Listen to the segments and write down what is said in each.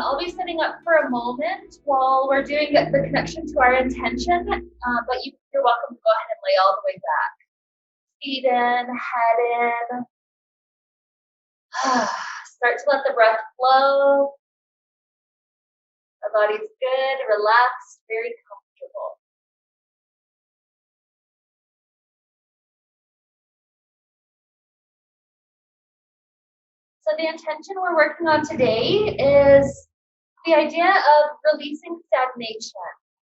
I'll be sitting up for a moment while we're doing the connection to our intention, but you're welcome to go ahead and lay all the way back. Feet in, head in. Start to let the breath flow. Our body's good, relaxed, very comfortable. So the intention we're working on today is the idea of releasing stagnation.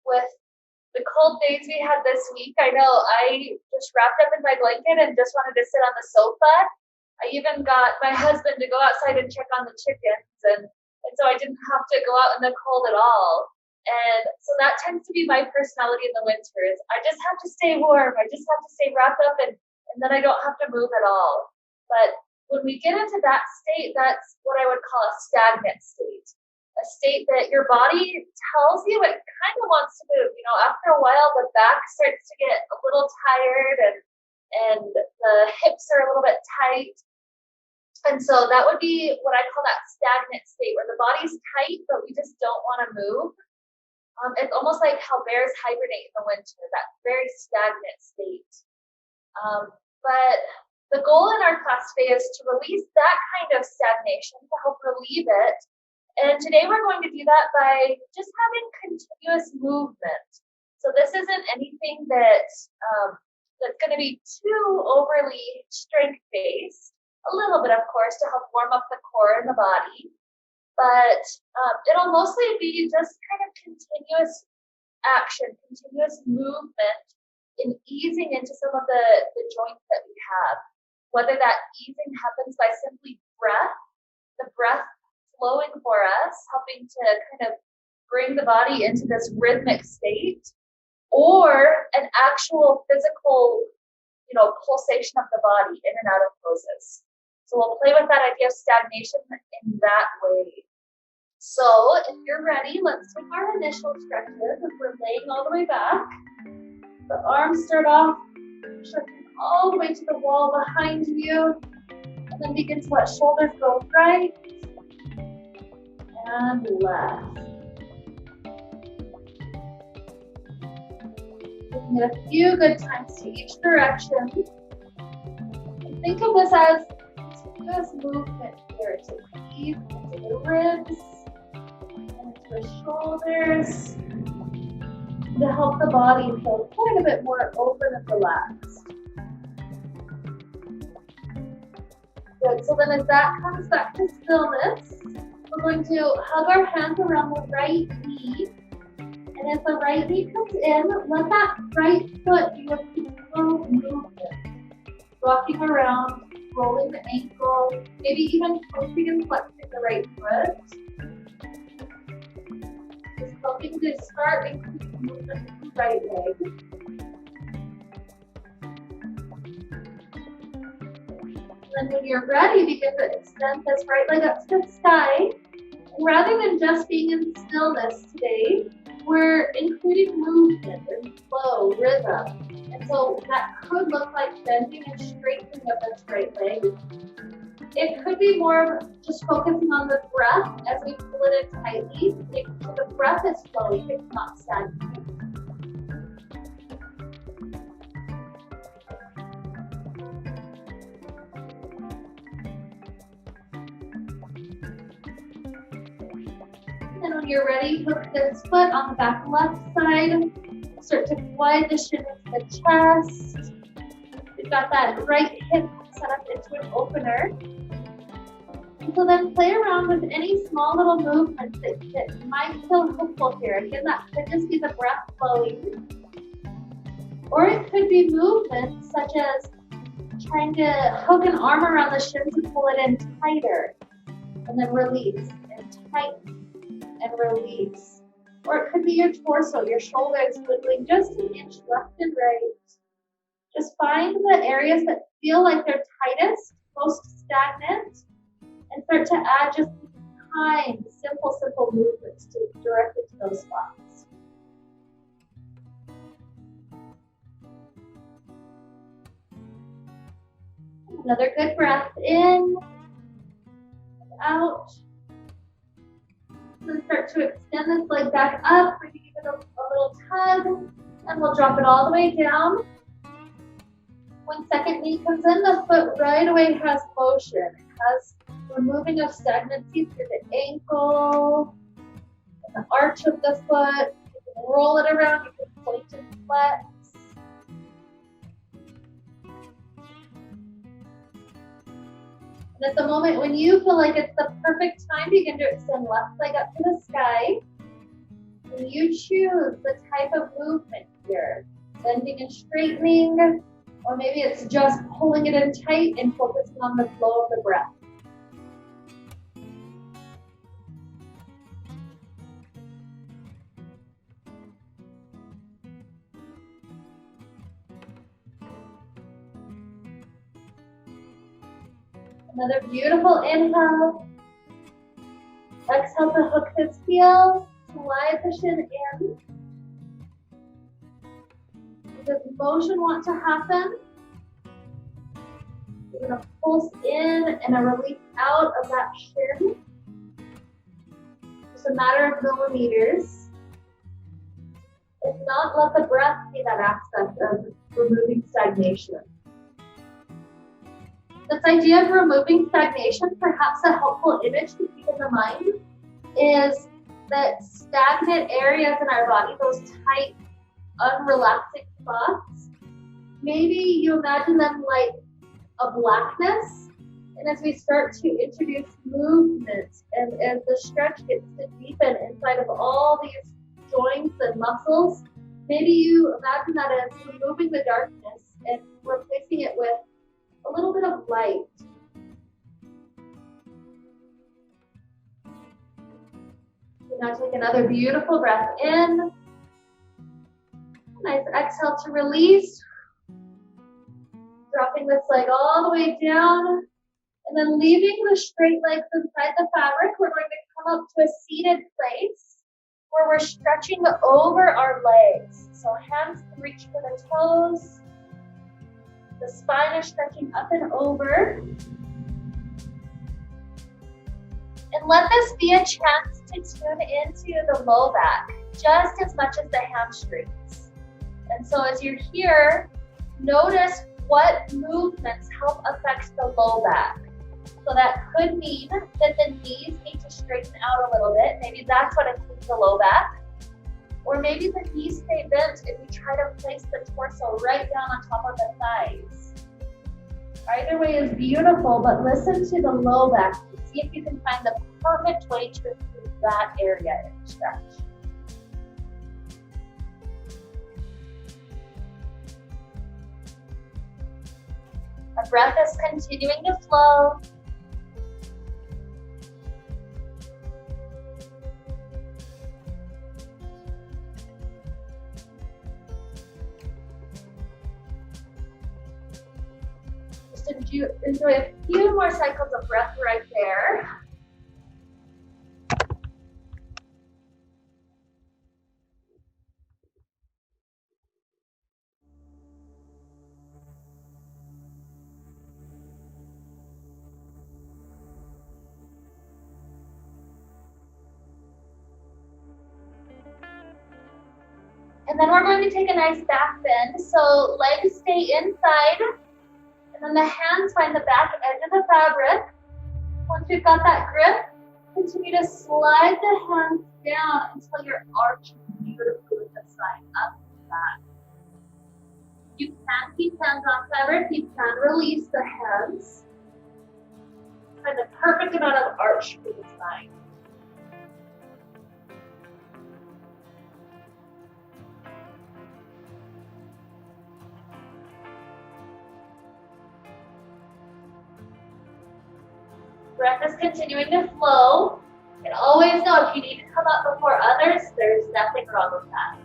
With the cold days we had this week, I know I just wrapped up in my blanket and just wanted to sit on the sofa. I even got my husband to go outside and check on the chickens, and so I didn't have to go out in the cold at all. And so that tends to be my personality in the winters. I just have to stay warm. I just have to stay wrapped up, and then I don't have to move at all. But when we get into that state, that's what I would call a stagnant state. A state that your body tells you it kind of wants to move. You know, after a while, the back starts to get a little tired and the hips are a little bit tight. And so that would be what I call that stagnant state, where the body's tight, but we just don't want to move. It's almost like how bears hibernate in the winter, that very stagnant state. But the goal in our class today is to release that kind of stagnation, to help relieve it. And today we're going to do that by just having continuous movement. So this isn't anything that's going to be too overly strength-based. A little bit, of course, to help warm up the core and the body. But it'll mostly be just kind of continuous action, continuous movement in easing into some of the joints that we have. Whether that easing happens by simply breath, the breath flowing for us, helping to kind of bring the body into this rhythmic state, or an actual physical, pulsation of the body in and out of poses. So we'll play with that idea of stagnation in that way. So if you're ready, let's take our initial stretches as we're laying all the way back. The arms start off stretching all the way to the wall behind you, and then begin to let shoulders go right and left. Giving it a few good times to each direction. And think of this as continuous movement here to ease into the ribs and into the shoulders, to help the body feel quite a bit more open and relaxed. Good, so then as that comes back to stillness, we're going to hug our hands around the right knee. And as the right knee comes in, let that right foot do a continual movement. Rocking around, rolling the ankle, maybe even twisting and flexing the right foot. Just helping to start increasing movement in the right leg. And then when you're ready, begin to extend this right leg up to the sky. And rather than just being in stillness today, we're including movement and flow, rhythm. And so that could look like bending and straightening of this right leg. It could be more just focusing on the breath as we pull it in tightly. So the breath is flowing, it's not stagnant. And when you're ready, hook this foot on the back left side. Start to glide the shin into the chest. We've got that right hip set up into an opener. And so then play around with any small little movements that might feel helpful here. Again, that could just be the breath flowing. Or it could be movements such as trying to hook an arm around the shin to pull it in tighter. And then release and tighten and release. Or it could be your torso, your shoulders wiggling just an inch left and right. Just find the areas that feel like they're tightest, most stagnant, and start to add just kind, simple movements to directly to those spots. Another good breath in and out. start to extend this leg back up. We're going to give it a little tug, and we'll drop it all the way down. When second knee comes in, the foot right away has motion. It has removing of stagnancy through the ankle, and the arch of the foot. You can roll it around, you can point and flex. And at the moment when you feel like it's the perfect time, begin to extend left leg up to the sky. And you choose the type of movement here, bending and straightening, or maybe it's just pulling it in tight and focusing on the flow of the breath. Another beautiful inhale. Exhale to hook this heel, slide the shin in. Does motion want to happen? You're going to pulse in and a release out of that shin. Just a matter of millimeters. If not, let the breath be that aspect of removing stagnation. This idea of removing stagnation, perhaps a helpful image to keep in the mind, is that stagnant areas in our body, those tight, unrelaxing spots, maybe you imagine them like a blackness, and as we start to introduce movement and as the stretch gets to deepen inside of all these joints and muscles, maybe you imagine that as removing the darkness and replacing it with a little bit of light. Now take another beautiful breath in. Nice exhale to release. Dropping this leg all the way down. And then leaving the straight legs inside the fabric, we're going to come up to a seated place where we're stretching over our legs. So hands can reach for the toes. The spine is stretching up and over. And let this be a chance to tune into the low back, just as much as the hamstrings. And so as you're here, notice what movements help affect the low back. So that could mean that the knees need to straighten out a little bit. Maybe that's what includes the low back. Or maybe the knees stay bent and you try to place the torso right down on top of the thighs. Either way is beautiful, but listen to the low back and see if you can find the perfect way to improve that area in the stretch. Our breath is continuing to flow. Enjoy a few more cycles of breath right there. And then we're going to take a nice back bend. So legs stay inside. And then the hands find the back edge of the fabric. Once you've got that grip, continue to slide the hands down until you're arching beautifully with the side up and back. You can keep hands on fabric. You can release the hands. Find the perfect amount of arch for the spine. Breath is continuing to flow. And always know if you need to come up before others, there's nothing wrong with that.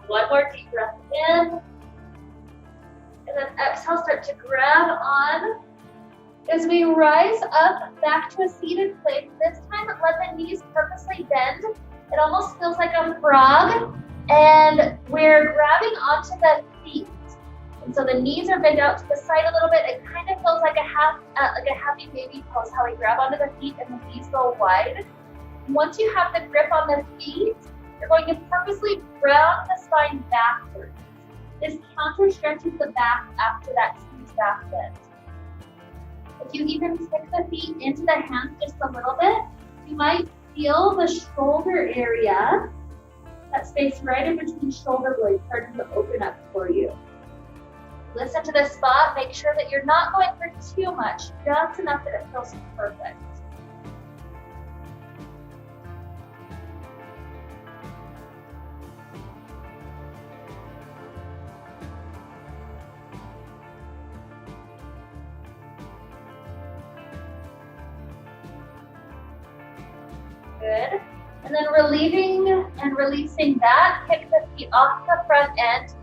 One more deep breath in. And then exhale, start to grab on As we rise up back to a seated plank, this time let the knees purposely bend. It almost feels like a frog, and we're grabbing onto the feet. And so the knees are bent out to the side a little bit. It kind of feels like a happy baby pose, how we grab onto the feet and the knees go wide. Once you have the grip on the feet, you're going to purposely round the spine backwards. This counter stretches the back after that huge back bend. If you even stick the feet into the hands just a little bit, you might feel the shoulder area, that space right in between shoulder blades, starting to open up for you. Listen to this spot. Make sure that you're not going for too much, just enough that it feels perfect. Good. And then relieving and releasing that, kick the feet off the front end.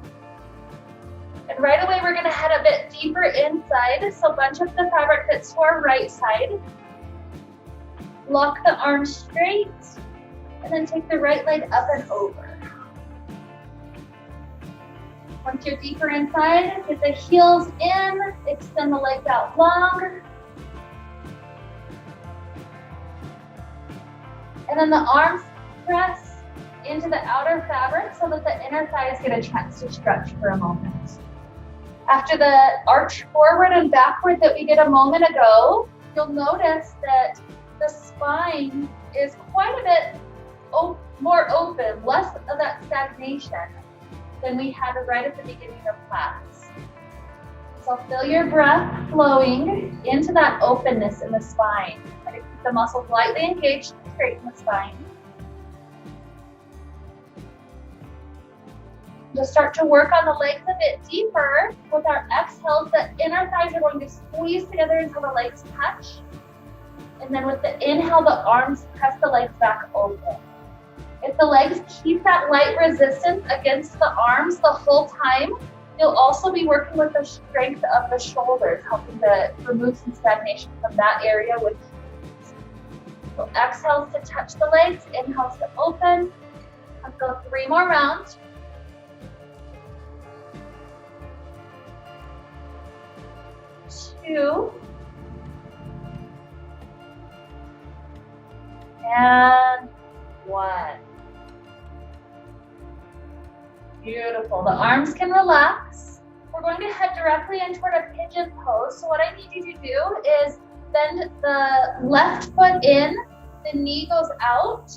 And right away, we're gonna head a bit deeper inside. So bunch up the fabric that's to our right side. Lock the arms straight. And then take the right leg up and over. Once you're deeper inside, get the heels in, extend the legs out long. And then the arms press into the outer fabric so that the inner thighs get a chance to stretch for a moment. After the arch forward and backward that we did a moment ago, you'll notice that the spine is quite a bit more open, less of that stagnation than we had right at the beginning of class. So feel your breath flowing into that openness in the spine. Try to keep the muscles lightly engaged and straighten the spine. Just start to work on the legs a bit deeper. With our exhales, the inner thighs are going to squeeze together until the legs touch. And then with the inhale, the arms press the legs back open. If the legs keep that light resistance against the arms the whole time, you'll also be working with the strength of the shoulders, helping to remove some stagnation from that area with ease. So exhales to touch the legs, inhales to open. Let's go 3 more rounds. 2. And 1. Beautiful. The arms can relax. We're going to head directly in toward a pigeon pose. So what I need you to do is bend the left foot in, the knee goes out,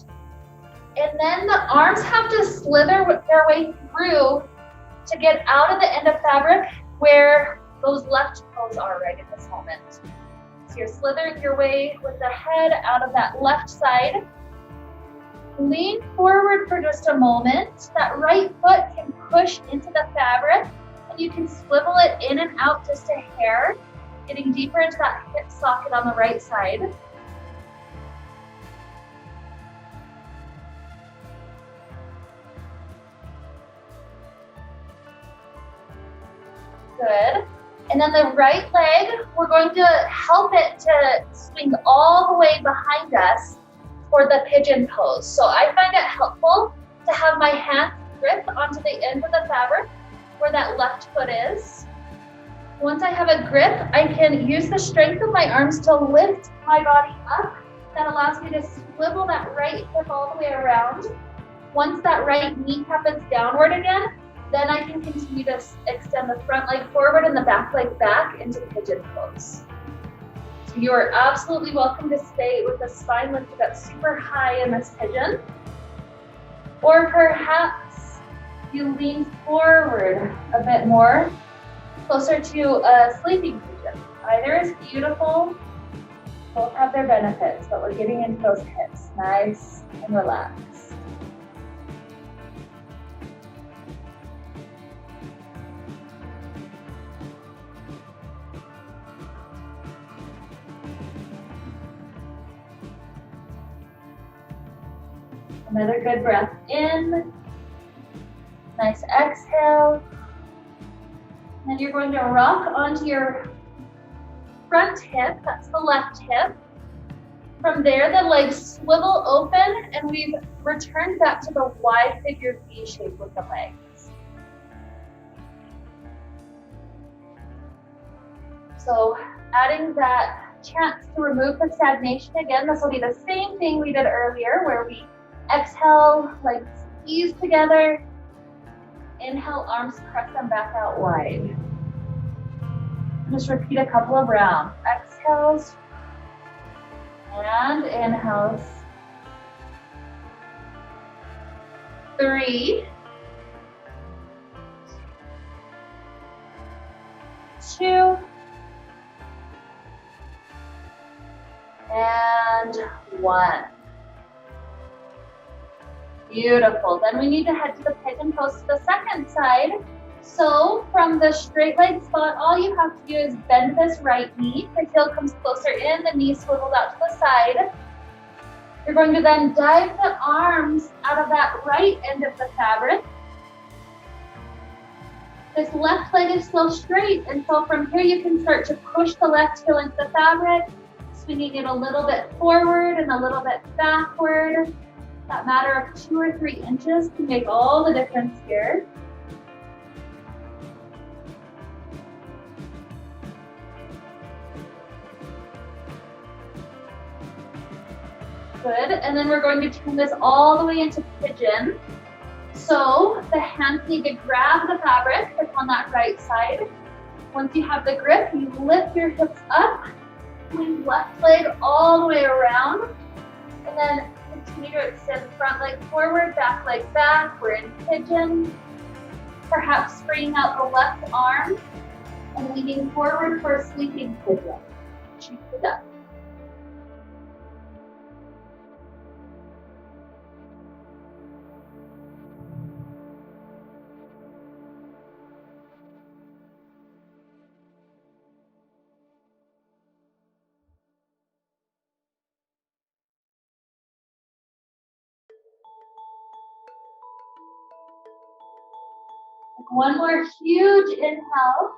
and then the arms have to slither their way through to get out of the end of fabric where those left toes are right at this moment. So you're slithering your way with the head out of that left side. Lean forward for just a moment. That right foot can push into the fabric, and you can swivel it in and out just a hair, getting deeper into that hip socket on the right side. Good. And then the right leg, we're going to help it to swing all the way behind us for the pigeon pose. So I find it helpful to have my hands grip onto the end of the fabric where that left foot is. Once I have a grip, I can use the strength of my arms to lift my body up. That allows me to swivel that right hip all the way around. Once that right kneecap is downward again, then I can continue to extend the front leg forward and the back leg back into pigeon pose. So you are absolutely welcome to stay with the spine lifted up super high in this pigeon. Or perhaps you lean forward a bit more, closer to a sleeping pigeon. Either is beautiful, both have their benefits, but we're getting into those hips, nice and relaxed. Another good breath in, nice exhale. Then you're going to rock onto your front hip, that's the left hip. From there, the legs swivel open, and we've returned back to the wide figure V shape with the legs. So adding that chance to remove the stagnation again, this will be the same thing we did earlier, where we exhale, legs squeeze together. Inhale, arms press them back out wide. Just repeat a couple of rounds. Exhales and inhales. 3, 2, and 1. Beautiful. Then we need to head to the pigeon pose to the second side. So from the straight leg spot, all you have to do is bend this right knee. The heel comes closer in, the knee swivels out to the side. You're going to then dive the arms out of that right end of the fabric. This left leg is still straight, and so from here you can start to push the left heel into the fabric, swinging it a little bit forward and a little bit backward. That matter of 2 or 3 inches can make all the difference here. Good, and then we're going to turn this all the way into pigeon. So the hands need to grab the fabric that's on that right side. Once you have the grip, you lift your hips up, swing left leg all the way around, and then continue to extend front leg forward, back leg back. We're in pigeon. Perhaps spreading out the left arm and leaning forward for a sleeping pigeon. Shoot it up. One more huge inhale.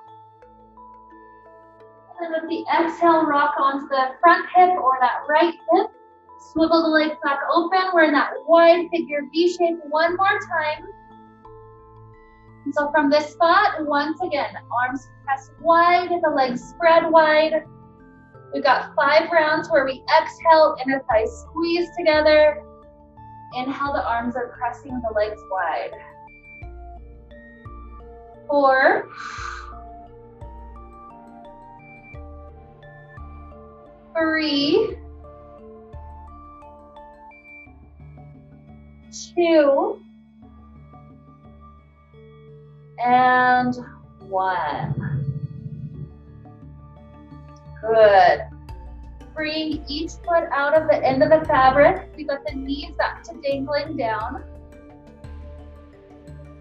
And then with the exhale, rock onto the front hip or that right hip. Swivel the legs back open. We're in that wide figure V shape one more time. And so from this spot, once again, arms press wide, the legs spread wide. We've got 5 rounds where we exhale, inner thighs squeeze together. Inhale, the arms are pressing the legs wide. 4, 3, 2, and 1. Good. Bring each foot out of the end of the fabric. We got the knees back to dangling down.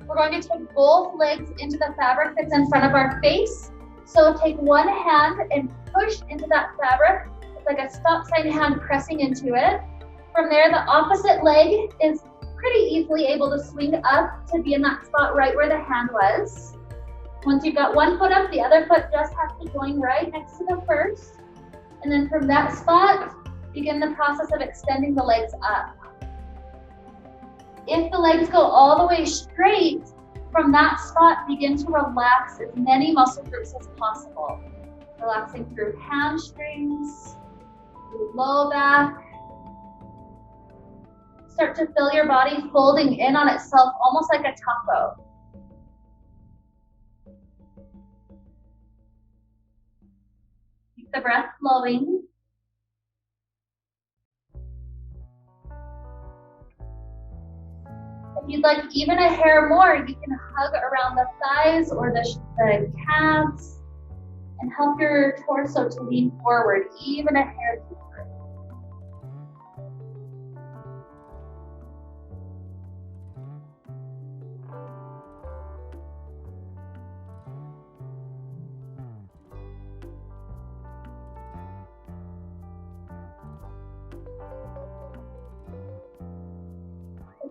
We're going to take both legs into the fabric that's in front of our face. So take one hand and push into that fabric. It's like a stop sign hand pressing into it. From there, the opposite leg is pretty easily able to swing up to be in that spot right where the hand was. Once you've got one foot up, the other foot just has to join right next to the first. And then from that spot, begin the process of extending the legs up. If the legs go all the way straight, from that spot, begin to relax as many muscle groups as possible. Relaxing through hamstrings, through low back. Start to feel your body folding in on itself, almost like a taco. Keep the breath flowing. If you'd like even a hair more, you can hug around the thighs or the calves and help your torso to lean forward even a hair deeper.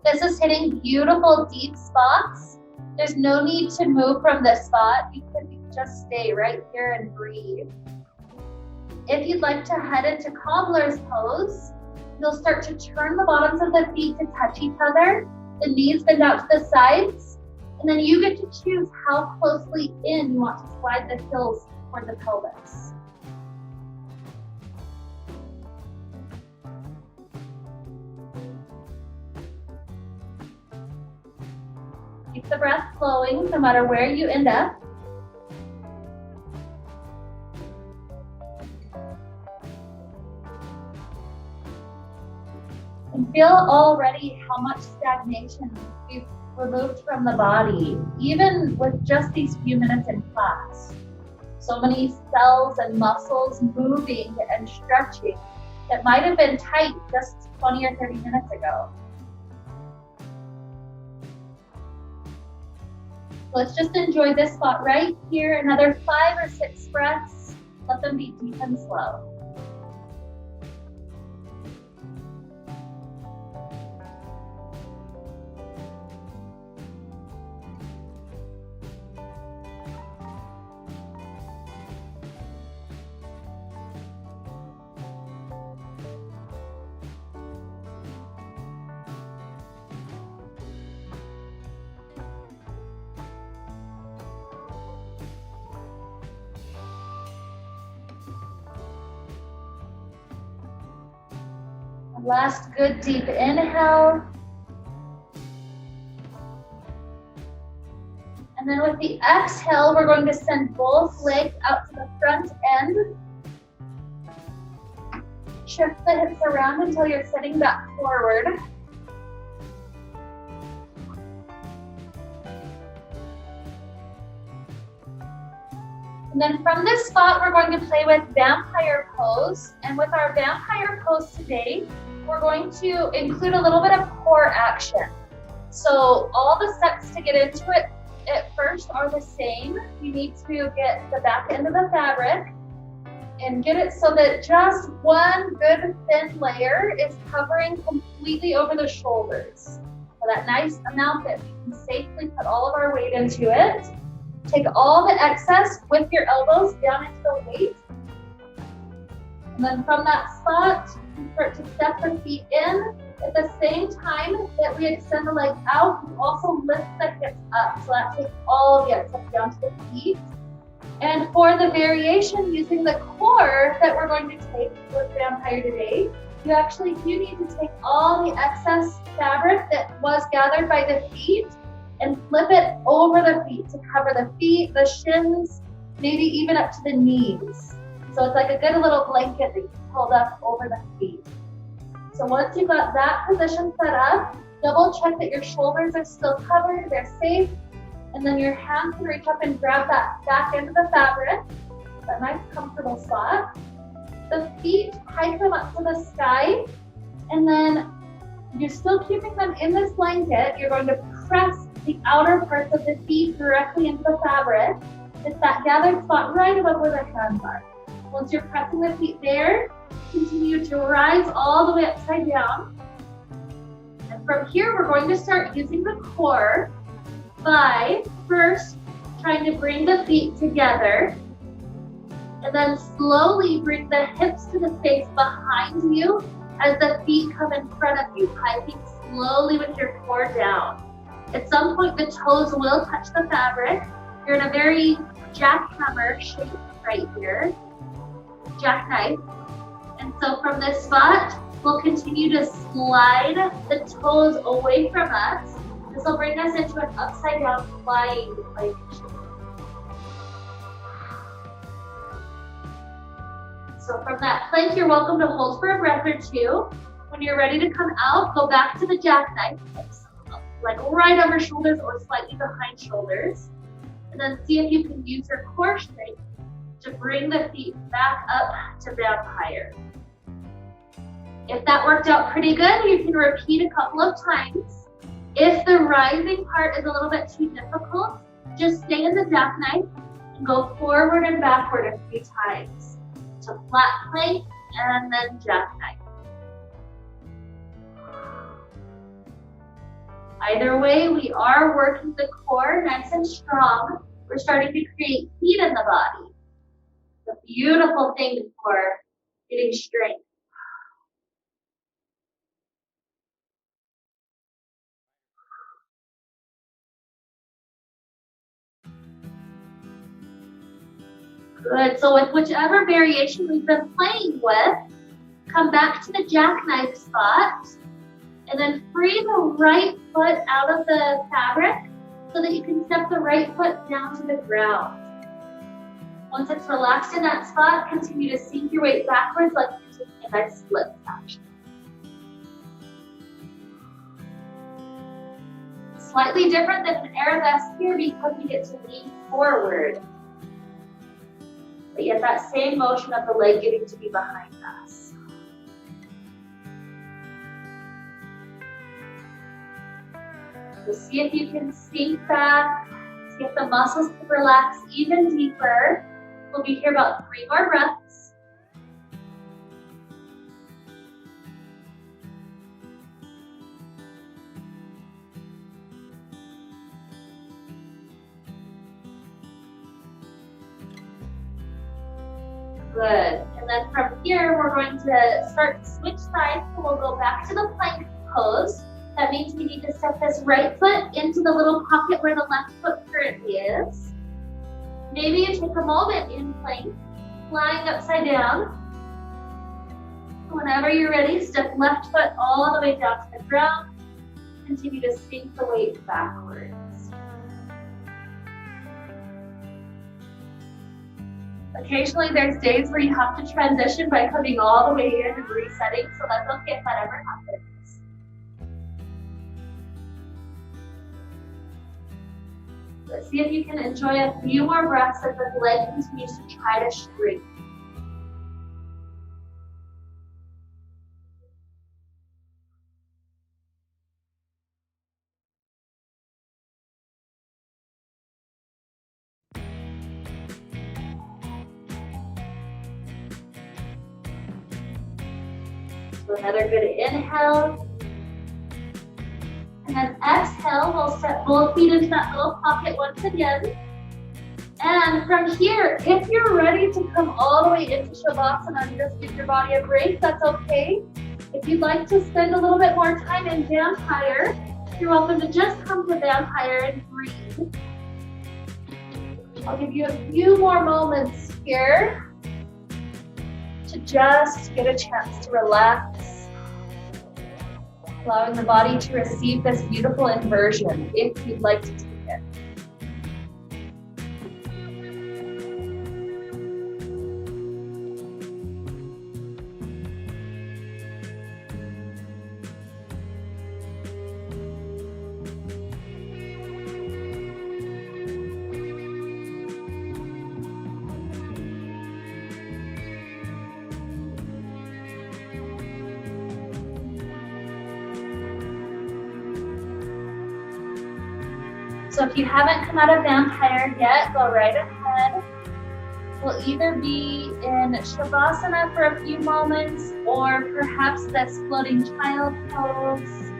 This is hitting beautiful deep spots. There's no need to move from this spot. You can just stay right here and breathe. If you'd like to head into cobbler's pose, you'll start to turn the bottoms of the feet to touch each other, the knees bend out to the sides, and then you get to choose how closely in you want to slide the heels toward the pelvis. Keep the breath flowing no matter where you end up. And feel already how much stagnation we've removed from the body, even with just these few minutes in class. So many cells and muscles moving and stretching that might have been tight just 20 or 30 minutes ago. Let's just enjoy this spot right here. Another 5 or 6 breaths. Let them be deep and slow. Last good deep inhale. And then with the exhale, we're going to send both legs out to the front end. Shift the hips around until you're sitting back forward. And then from this spot, we're going to play with vampire pose. And with our vampire pose today, we're going to include a little bit of core action. So all the steps to get into it at first are the same. You need to get the back end of the fabric and get it so that just one good thin layer is covering completely over the shoulders. So that nice amount that we can safely put all of our weight into it. Take all the excess with your elbows down into the weight. And then from that spot, you start to step the feet in. At the same time that we extend the leg out, we also lift the hips up. So that takes all the excess down to the feet. And for the variation using the core that we're going to take with Vampire today, you actually do need to take all the excess fabric that was gathered by the feet and flip it over the feet to cover the feet, the shins, maybe even up to the knees. So it's like a good little blanket that you hold up over the feet. So once you've got that position set up, double check that your shoulders are still covered, they're safe, and then your hands can reach up and grab that back end of the fabric, that nice comfortable spot. The feet, hike them up to the sky, and then you're still keeping them in this blanket. You're going to press the outer parts of the feet directly into the fabric. It's that gathered spot right above where the hands are. Once you're pressing the feet there, continue to rise all the way upside down. And from here, we're going to start using the core by first trying to bring the feet together and then slowly bring the hips to the space behind you as the feet come in front of you, hiking slowly with your core down. At some point, the toes will touch the fabric. You're in a very jackhammer shape right here, jackknife. And so from this spot, we'll continue to slide the toes away from us. This will bring us into an upside down flying plank shape. So from that plank, you're welcome to hold for a breath or two. When you're ready to come out, go back to the jackknife, like right over shoulders or slightly behind shoulders. And then see if you can use your core strength to bring the feet back up to vampire. If that worked out pretty good, you can repeat a couple of times. If the rising part is a little bit too difficult, just stay in the jackknife and go forward and backward a few times. To flat plank and then jackknife. Either way, we are working the core nice and strong. We're starting to create heat in the body. The beautiful thing for getting strength. Good. So with whichever variation we've been playing with, come back to the jackknife spot and then free the right foot out of the fabric so that you can step the right foot down to the ground. Once it's relaxed in that spot, continue to sink your weight backwards like you're taking a nice split action. Slightly different than an arabesque here because you get to lean forward. But yet that same motion of the leg getting to be behind us. So see if you can sink back, see if the muscles can relax even deeper. We'll be here about 3 more breaths. Good. And then from here, we're going to start to switch sides. So we'll go back to the plank pose. That means we need to step this right foot into the little pocket where the left foot currently is. Maybe you take a moment in plank, lying upside down. Whenever you're ready, step left foot all the way down to the ground. Continue to sink the weight backwards. Occasionally there's days where you have to transition by coming all the way in and resetting, so that's okay if that ever happens. Let's see if you can enjoy a few more breaths as the leg continues to try to shrink. So another good inhale. And then exhale, we'll step both feet into that little pocket once again. And from here, if you're ready to come all the way into Shavasana and just give your body a break, that's okay. If you'd like to spend a little bit more time in vampire, you're welcome to just come to vampire and breathe. I'll give you a few more moments here to just get a chance to relax, allowing the body to receive this beautiful inversion if you'd like to take it. So if you haven't come out of vampire yet, go right ahead. We'll either be in Shavasana for a few moments or perhaps this floating child pose.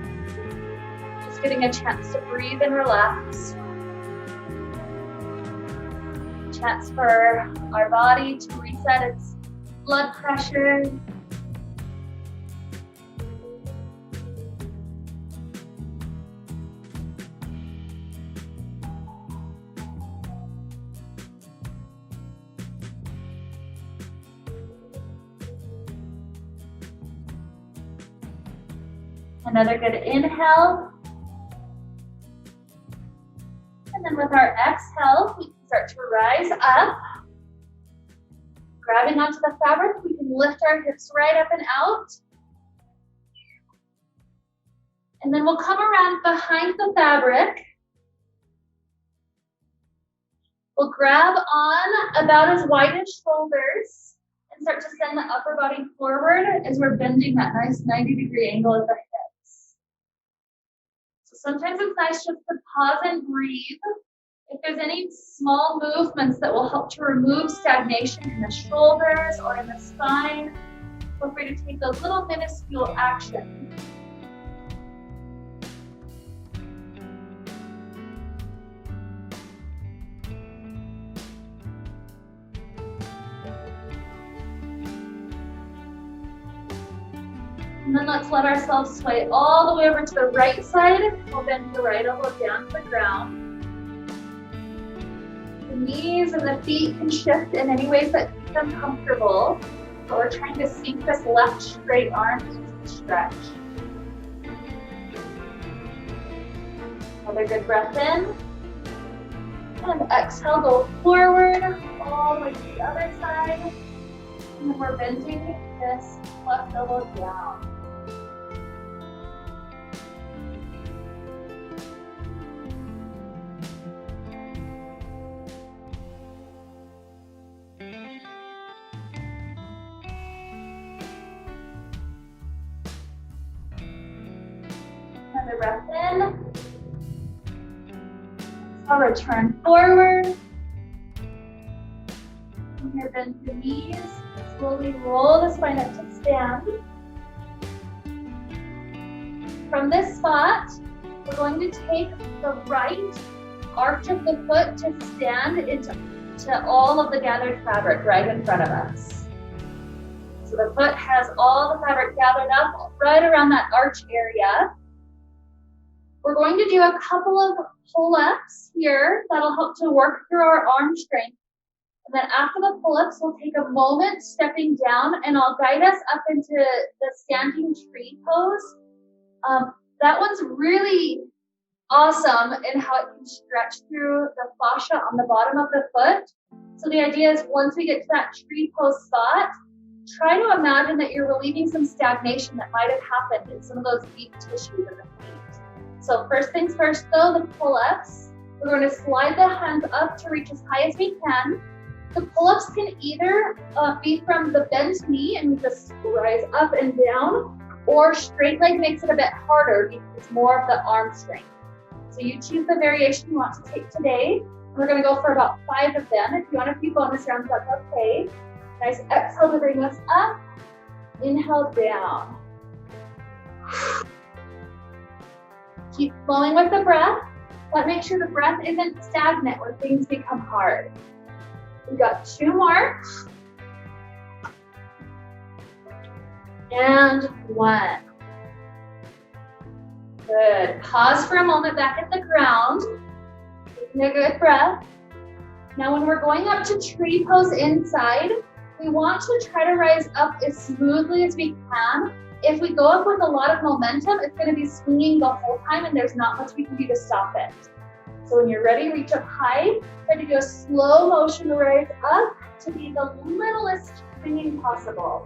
Just getting a chance to breathe and relax. A chance for our body to reset its blood pressure. Another good inhale. And then with our exhale, we can start to rise up. Grabbing onto the fabric, we can lift our hips right up and out. And then we'll come around behind the fabric. We'll grab on about as wide as shoulders and start to send the upper body forward as we're bending that nice 90-degree angle at the hips. Sometimes it's nice just to pause and breathe. If there's any small movements that will help to remove stagnation in the shoulders or in the spine, feel free to take those little minuscule actions. And then let's let ourselves sway all the way over to the right side. We'll bend the right elbow down to the ground. The knees and the feet can shift in any ways that keep them comfortable. But we're trying to sink this left straight arm into the stretch. Another good breath in. And exhale, go forward, all the way to the other side. And then we're bending this left elbow down. Another breath in. I'll return forward. From here, bend the knees. Slowly roll the spine up to stand. From this spot, we're going to take the right arch of the foot to stand into all of the gathered fabric right in front of us. So the foot has all the fabric gathered up right around that arch area. We're going to do a couple of pull-ups here that'll help to work through our arm strength. And then after the pull-ups, we'll take a moment stepping down and I'll guide us up into the standing tree pose. That one's really awesome in how it can stretch through the fascia on the bottom of the foot. So the idea is once we get to that tree pose spot, try to imagine that you're relieving some stagnation that might have happened in some of those deep tissues in the feet. So first things first though, the pull-ups. We're going to slide the hands up to reach as high as we can. The pull-ups can either be from the bent knee and we just rise up and down, or straight leg makes it a bit harder because it's more of the arm strength. So you choose the variation you want to take today. We're going to go for about 5 of them. If you want a few bonus rounds, that's okay. Nice exhale to bring us up. Inhale down. Keep flowing with the breath, but make sure the breath isn't stagnant where things become hard. We've got 2 more. And 1. Good. Pause for a moment back at the ground. Taking a good breath. Now when we're going up to tree pose inside, we want to try to rise up as smoothly as we can. If we go up with a lot of momentum, it's going to be swinging the whole time and there's not much we can do to stop it. So when you're ready, reach up high. Try to do a slow motion rise up to be the littlest swinging possible.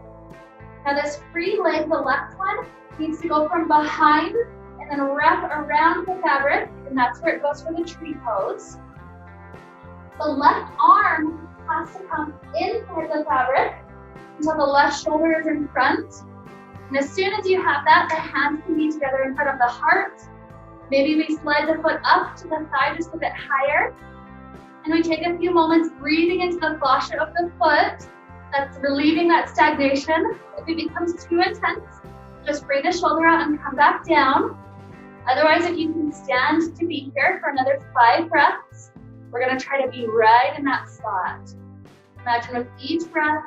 Now this free leg, the left one, needs to go from behind and then wrap around the fabric, and that's where it goes for the tree pose. The left arm has to come inside the fabric until the left shoulder is in front. And as soon as you have that, the hands can be together in front of the heart. Maybe we slide the foot up to the thigh just a bit higher. And we take a few moments breathing into the fascia of the foot. That's relieving that stagnation. If it becomes too intense, just bring the shoulder out and come back down. Otherwise, if you can stand to be here for another 5 breaths, we're going to try to be right in that spot. Imagine with each breath,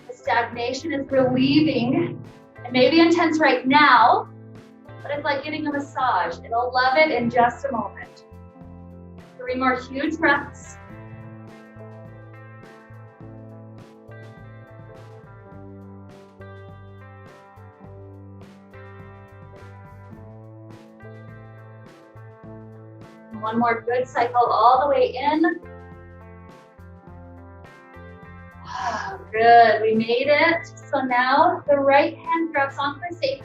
the stagnation is relieving. It may be intense right now, but it's like getting a massage. It'll love it in just a moment. 3 more huge breaths. And 1 more good cycle all the way in. Good, we made it. So now the right hand grabs on for safety.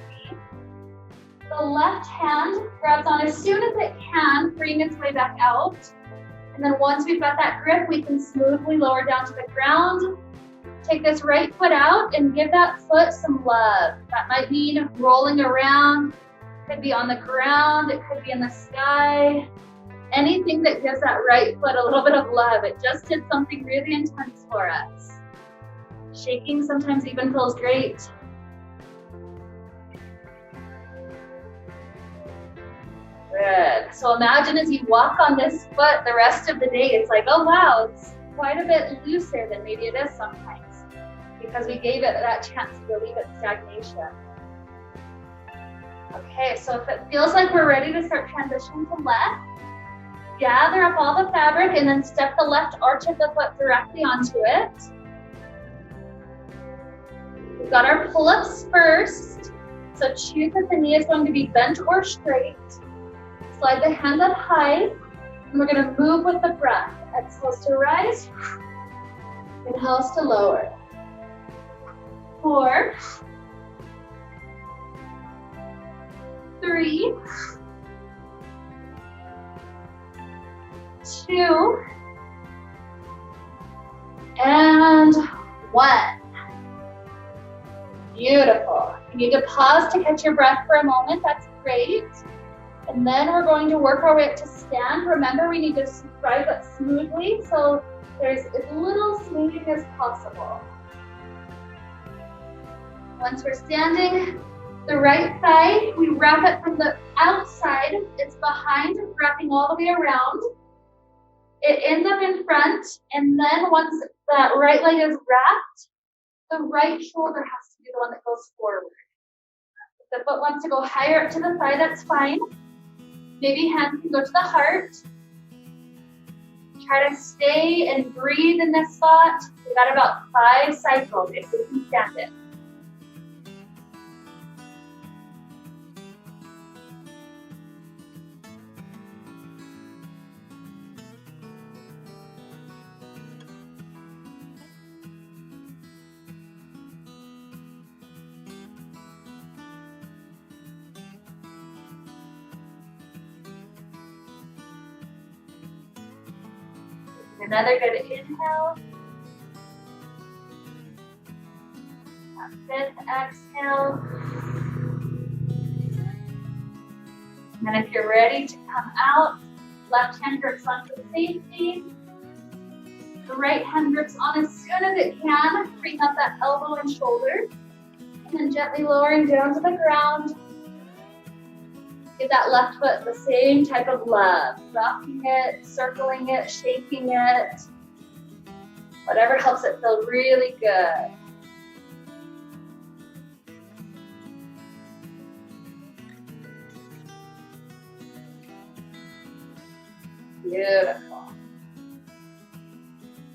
The left hand grabs on as soon as it can, freeing its way back out. And then once we've got that grip, we can smoothly lower down to the ground. Take this right foot out and give that foot some love. That might mean rolling around. It could be on the ground. It could be in the sky. Anything that gives that right foot a little bit of love. It just did something really intense for us. Shaking sometimes even feels great. Good. So imagine as you walk on this foot the rest of the day, it's like, oh wow, it's quite a bit looser than maybe it is sometimes because we gave it that chance to relieve its stagnation. Okay, so if it feels like we're ready to start transitioning to left, gather up all the fabric and then step the left arch of the foot directly onto it. We've got our pull-ups first. So choose if the knee is going to be bent or straight. Slide the hand up high, and we're gonna move with the breath. Exhales to rise, inhales to lower. 4, 3, 2, and 1. Beautiful. You need to pause to catch your breath for a moment. That's great. And then we're going to work our way up to stand. Remember, we need to rise up smoothly, so there's as little smoothing as possible. Once we're standing, the right thigh, we wrap it from the outside. It's behind, wrapping all the way around. It ends up in front, and then once that right leg is wrapped, the right shoulder has to be the one that goes forward. If the foot wants to go higher up to the thigh, that's fine. Maybe hands can go to the heart. Try to stay and breathe in this spot. We've got about 5 cycles if we can stand it. Another good inhale. That 5th exhale. And then if you're ready to come out, left hand grips onto the safety. The right hand grips on as soon as it can, freeing up that elbow and shoulder. And then gently lowering down to the ground. Give that left foot the same type of love. Rocking it, circling it, shaking it. Whatever helps it feel really good. Beautiful.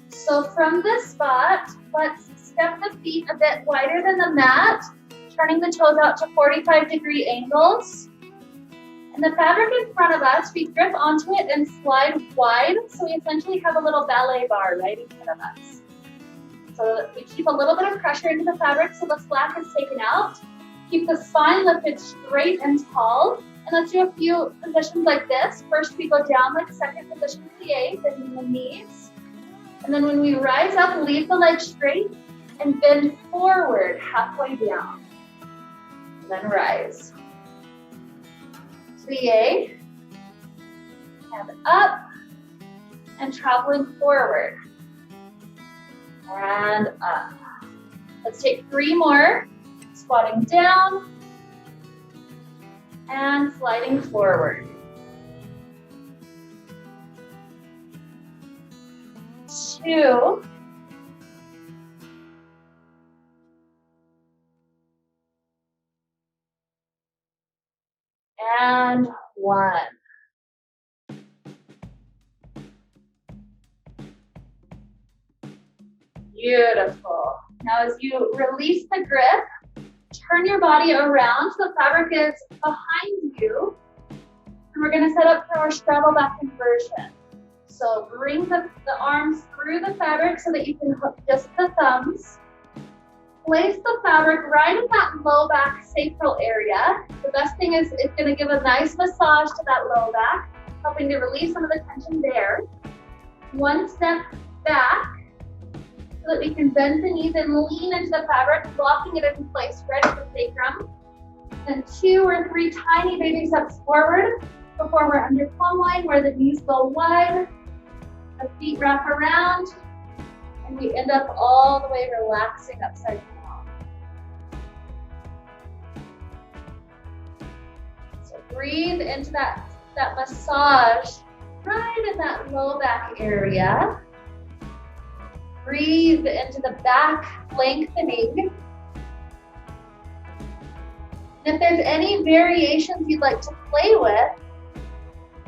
So from this spot, let's step the feet a bit wider than the mat, turning the toes out to 45-degree angles. And the fabric in front of us, we grip onto it and slide wide, so we essentially have a little ballet bar right in front of us. So we keep a little bit of pressure into the fabric so the slack is taken out. Keep the spine lifted straight and tall. And let's do a few positions like this. First, we go down like second position plie, bending the knees. And then when we rise up, leave the legs straight and bend forward halfway down. And then rise. Plie, and up, and traveling forward, and up. Let's take 3 more, squatting down, and sliding forward. 2, and 1. Beautiful. Now as you release the grip, turn your body around so the fabric is behind you. And we're going to set up for our straddle back inversion. So bring the arms through the fabric so that you can hook just the thumbs. Place the fabric right in that low back sacral area. The best thing is it's going to give a nice massage to that low back, helping to release some of the tension there. 1 step back so that we can bend the knees and lean into the fabric, locking it in place right at the sacrum. Then 2 or 3 tiny baby steps forward before we're under plumb line where the knees go wide, the feet wrap around, and we end up all the way relaxing upside down. So breathe into that massage right in that low back area. Breathe into the back lengthening. And if there's any variations you'd like to play with,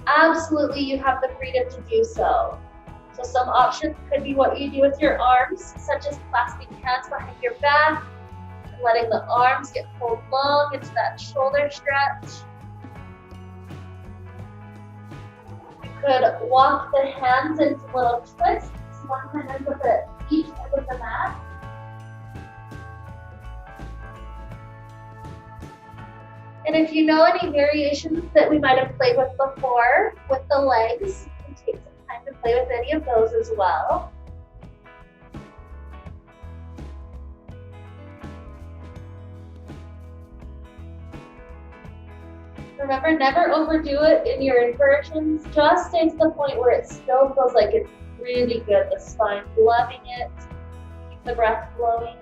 absolutely you have the freedom to do so. So some options could be what you do with your arms, such as clasping hands behind your back, and letting the arms get pulled long into that shoulder stretch. You could walk the hands into little twists, one hand ends up at each end of the mat. And if you know any variations that we might have played with before with the legs, you can take some time to play with any of those as well. Remember, never overdo it in your inversions. Just stay to the point where it still feels like it's really good. The spine loving it. Keep the breath flowing.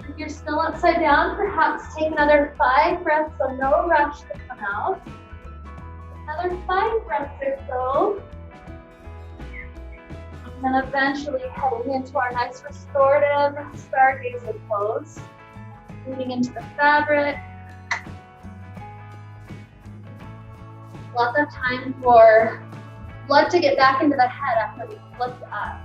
If you're still upside down, perhaps take another 5 breaths, so no rush to come out. Another 5 breaths or so. And then eventually heading into our nice restorative stargazer pose. Moving into the fabric. Lots of time for blood to get back into the head after we flipped up.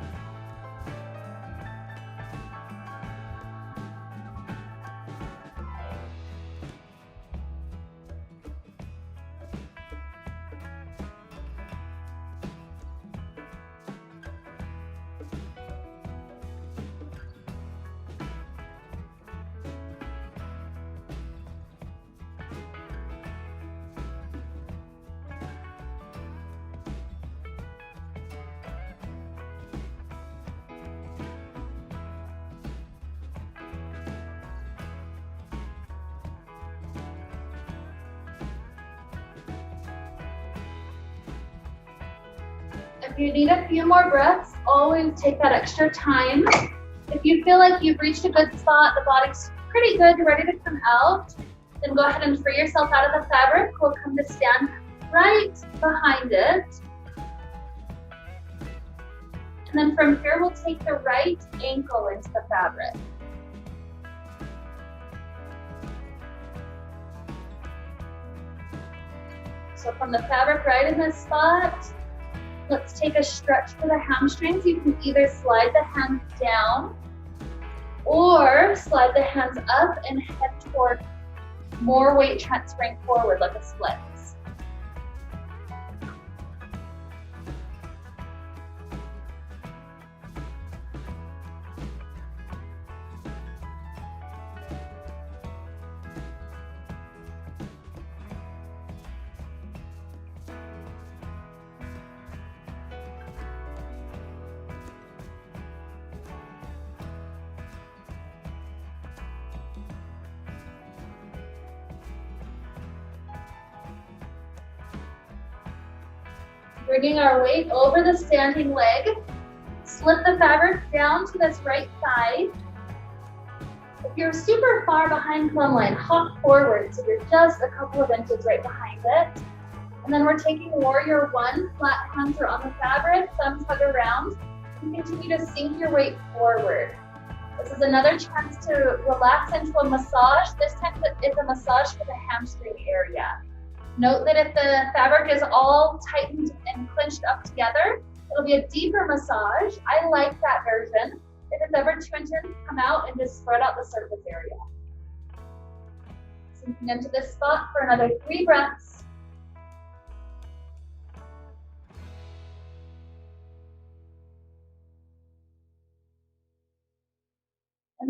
If you need a few more breaths, always take that extra time. If you feel like you've reached a good spot, the body's pretty good, ready to come out, then go ahead and free yourself out of the fabric. We'll come to stand right behind it. And then from here, we'll take the right ankle into the fabric. So from the fabric right in this spot, let's take a stretch for the hamstrings. You can either slide the hands down or slide the hands up and head toward more weight transferring forward like a split. Bringing our weight over the standing leg, slip the fabric down to this right side. If you're super far behind plumb line, hop forward so you're just a couple of inches right behind it. And then we're taking warrior one, flat hands are on the fabric, thumbs hug around, and continue to sink your weight forward. This is another chance to relax into a massage. This time it's a massage for the hamstring area. Note that if the fabric is all tightened and clinched up together, it'll be a deeper massage. I like that version. If it's ever too intense, come out and just spread out the surface area. Sinking into this spot for another 3 breaths.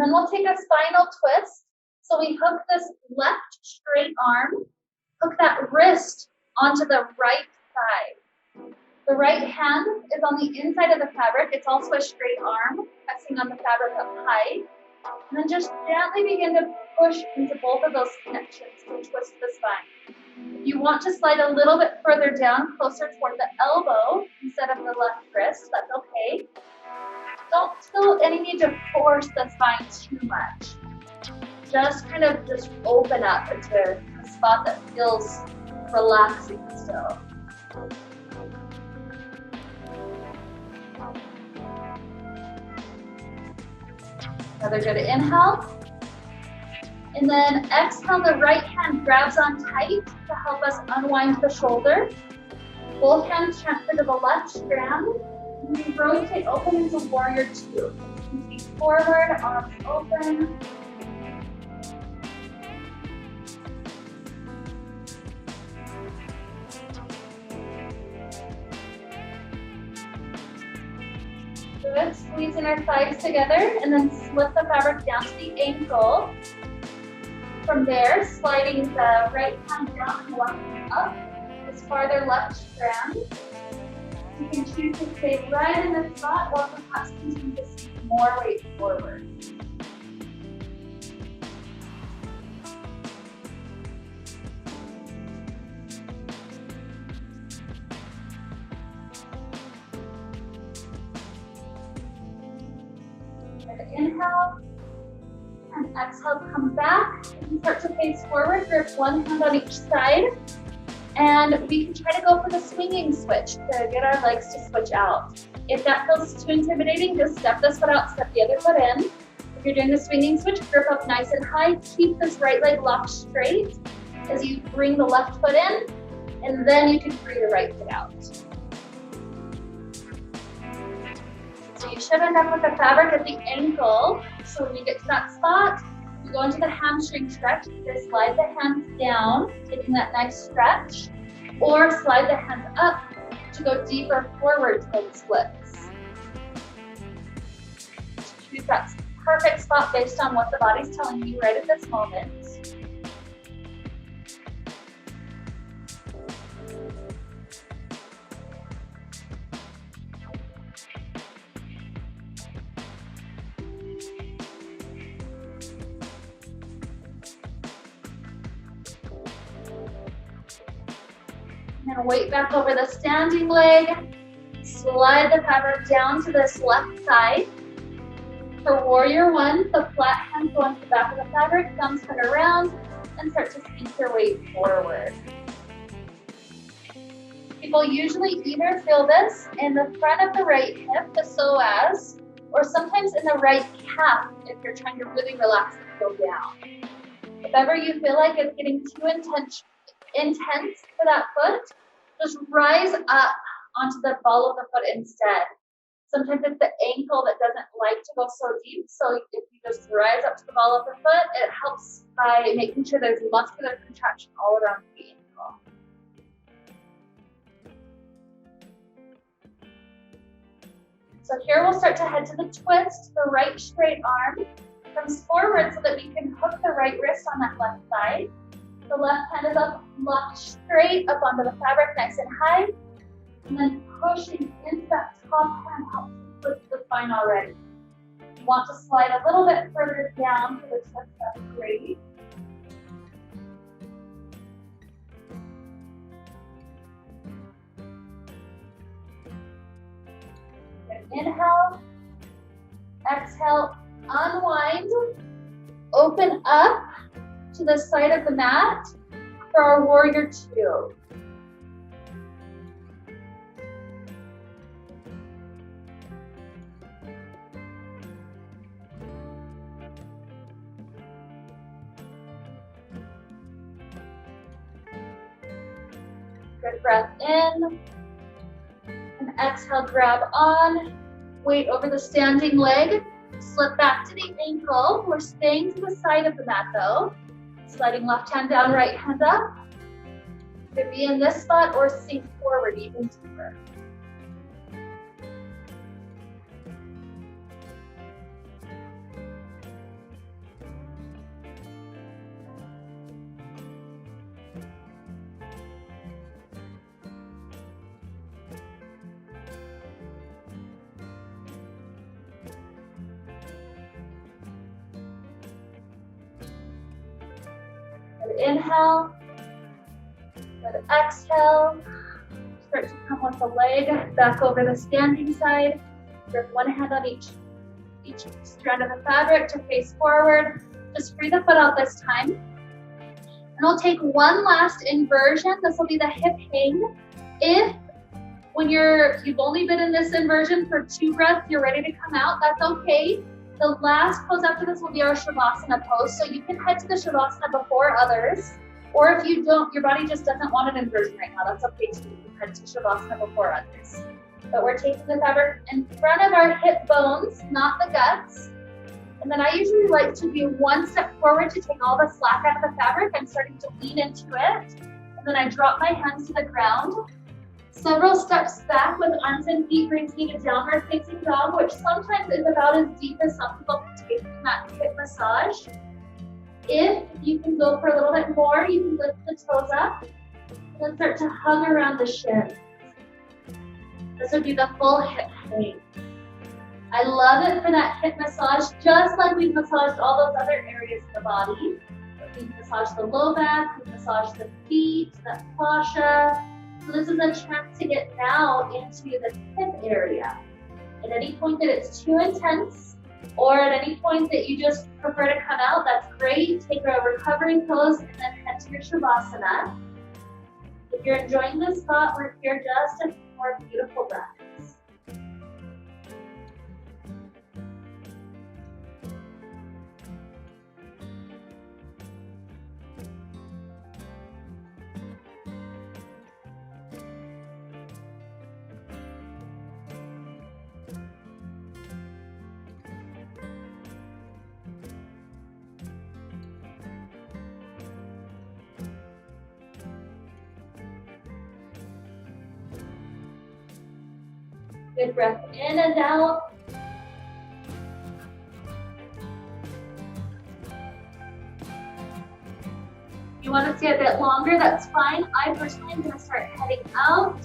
then we'll take a spinal twist. So we hook this left straight arm, hook that wrist onto the right side. The right hand is on the inside of the fabric. It's also a straight arm, pressing on the fabric up high. And then just gently begin to push into both of those connections to twist the spine. If you want to slide a little bit further down, closer toward the elbow instead of the left wrist, that's okay. Don't feel any need to force the spine too much. Just kind of just open up into a spot that feels relaxing still. Another good inhale. And then exhale, the right hand grabs on tight to help us unwind the shoulder. Both hands transfer to the left strand. And we rotate open into warrior two. Feet forward, arms open. Good, squeezing our thighs together and then slip the fabric down to the ankle. From there, sliding the right hand down and the left hand up, this farther left strand. You can choose to stay right in this spot or perhaps continue to sink more weight forward. Inhale and exhale, come back and start to face forward. Grip one hand on each side, and we can try to go for the swinging switch to get our legs to switch out. If that feels too intimidating, just step this foot out, step the other foot in. If you're doing the swinging switch, grip up nice and high. Keep this right leg locked straight as you bring the left foot in, and then you can free the right foot out. So you should end up with the fabric at the ankle. So when you get to that spot, you go into the hamstring stretch. Either slide the hands down, taking that nice stretch, or slide the hands up to go deeper forward to those splits. Choose that perfect spot based on what the body's telling you right at this moment. And then weight back over the standing leg. Slide the fabric down to this left side. For warrior one, the flat hand go into the back of the fabric, thumbs turn around, and start to sink your weight forward. People usually either feel this in the front of the right hip, the psoas, or sometimes in the right calf if you're trying to really relax and go down. If ever you feel like it's getting too intense for that foot, just rise up onto the ball of the foot instead. Sometimes it's the ankle that doesn't like to go so deep, so if you just rise up to the ball of the foot, it helps by making sure there's muscular contraction all around the ankle. So here we'll start to head to the twist. The right straight arm comes forward so that we can hook the right wrist on that left side. The left hand is up, locked straight up onto the fabric, nice and high. And then pushing into that top hand helps to twist the spine already. You want to slide a little bit further down for the twist, that's great. Good. Inhale, exhale, unwind, open up to the side of the mat for our warrior two. Good breath in, and exhale, grab on, weight over the standing leg, slip back to the ankle. We're staying to the side of the mat though. Sliding left hand down, right hand up. Could be in this spot or sink forward even deeper. Good inhale. Good exhale. Start to come with the leg back over the standing side. Grip one hand on each strand of the fabric to face forward. Just free the foot out this time. And we'll take one last inversion. This will be the hip hang. If when you've only been in this inversion for 2 breaths, you're ready to come out, that's okay. The last pose after this will be our Shavasana pose. So you can head to the Shavasana before others. Or if you don't, your body just doesn't want an inversion right now, that's okay too. You can head to Shavasana before others. But we're taking the fabric in front of our hip bones, not the guts. And then I usually like to be 1 step forward to take all the slack out of the fabric. I'm starting to lean into it. And then I drop my hands to the ground. Several steps back with arms and feet brings me to downward facing dog, which sometimes is about as deep as some people can take in that hip massage. If you can go for a little bit more, you can lift the toes up and then start to hug around the shins. This would be the full hip hang. I love it for that hip massage, just like we've massaged all those other areas of the body. We've massaged the low back, we've massaged the feet, the fascia. So this is a chance to get now into the hip area. At any point that it's too intense, or at any point that you just prefer to come out, that's great. Take a recovery pose and then head to your Shavasana. If you're enjoying this spot, we're here just a few more beautiful breaths. Good breath in and out. If you want to stay a bit longer, that's fine. I personally am going to start heading out.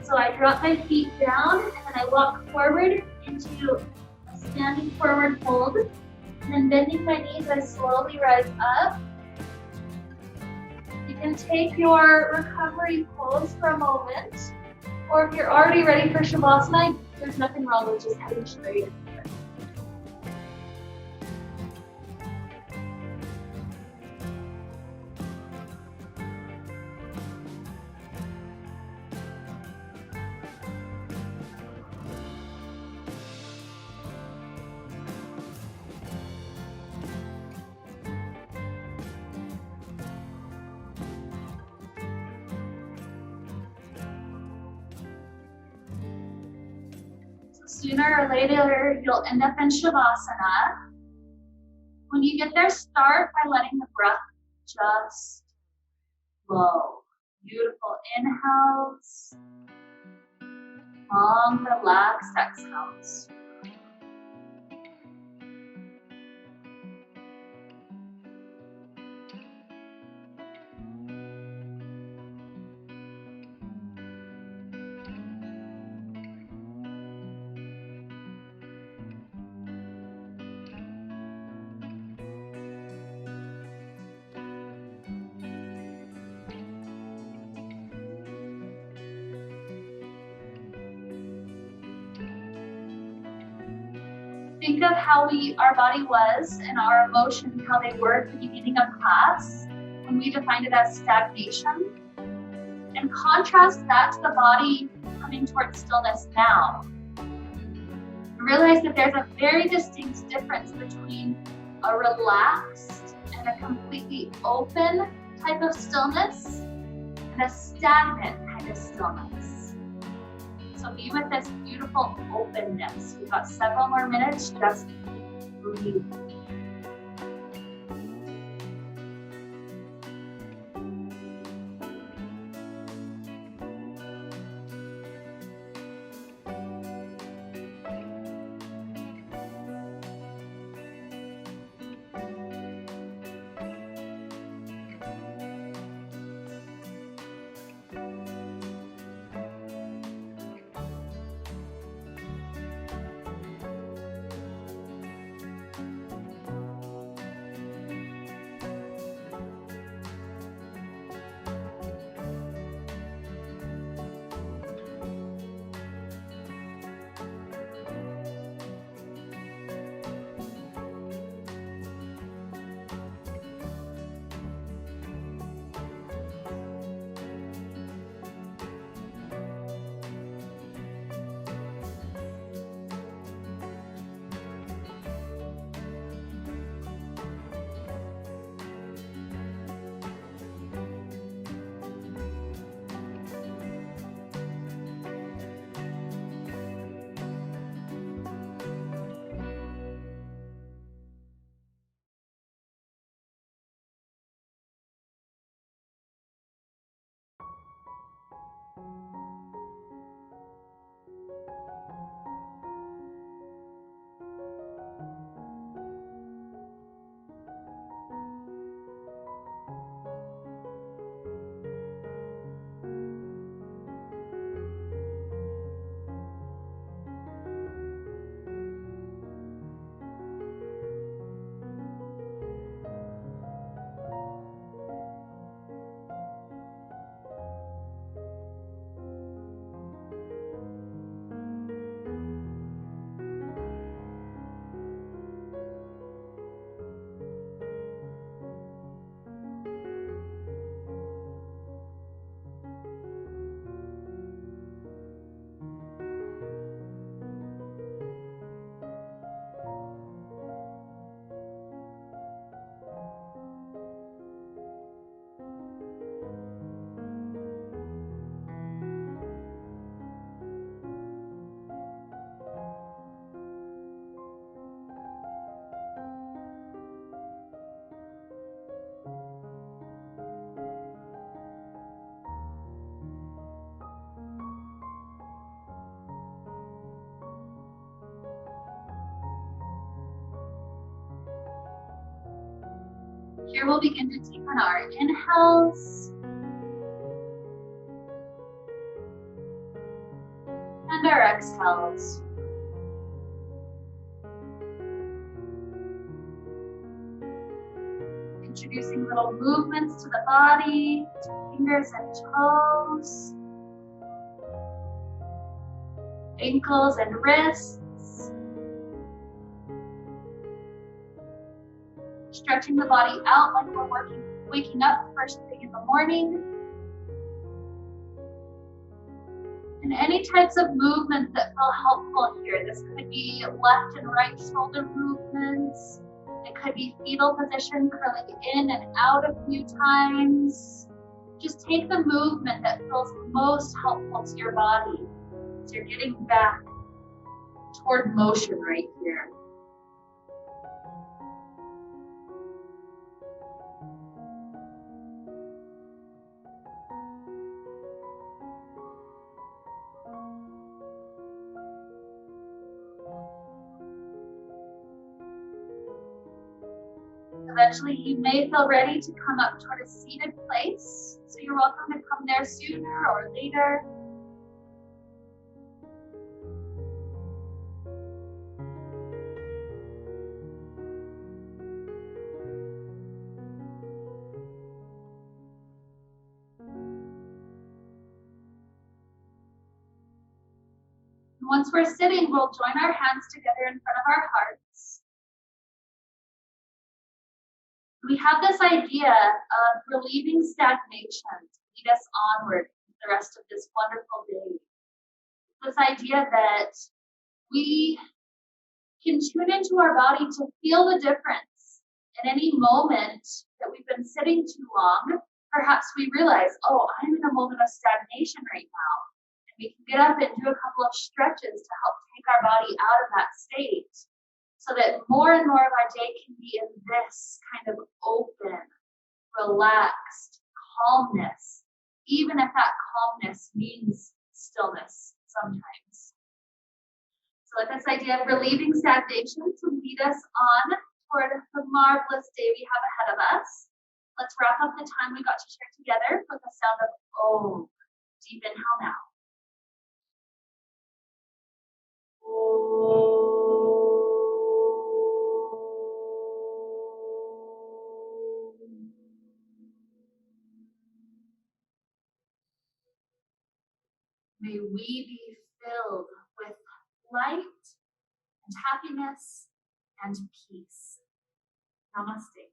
So I drop my feet down and then I walk forward into a standing forward hold. And then bending my knees, I slowly rise up. You can take your recovery pose for a moment. Or if you're already ready for Shavasana, there's nothing wrong with just heading straight into it. Sooner or later, you'll end up in Shavasana. When you get there, start by letting the breath just flow. Beautiful inhales, long, relaxed exhales. Think of how our body was and our emotions, how they were at the beginning of class when we defined it as stagnation. And contrast that to the body coming towards stillness now. Realize that there's a very distinct difference between a relaxed and a completely open type of stillness and a stagnant kind of stillness. So be with this beautiful openness. We've got several more minutes, just breathe. Here we'll begin to deepen our inhales and our exhales. Introducing little movements to the body, to fingers and toes, ankles and wrists. Stretching the body out like we're waking up first thing in the morning. And any types of movements that feel helpful here. This could be left and right shoulder movements. It could be fetal position, curling in and out a few times. Just take the movement that feels most helpful to your body. So you're getting back toward motion right here. Eventually, you may feel ready to come up toward a seated place. So you're welcome to come there sooner or later. Once we're sitting, we'll join our hands together in front of our hearts. We have this idea of relieving stagnation to lead us onward the rest of this wonderful day. This idea that we can tune into our body to feel the difference. In any moment that we've been sitting too long, perhaps we realize, oh, I'm in a moment of stagnation right now. And we can get up and do a couple of stretches to help take our body out of that state so that more and more of our day can be in this kind of open, relaxed calmness, even if that calmness means stillness sometimes. So with this idea of relieving stagnation to lead us on toward the marvelous day we have ahead of us, let's wrap up the time we got to share together with the sound of Om. Deep inhale now. May we be filled with light and happiness and peace. Namaste.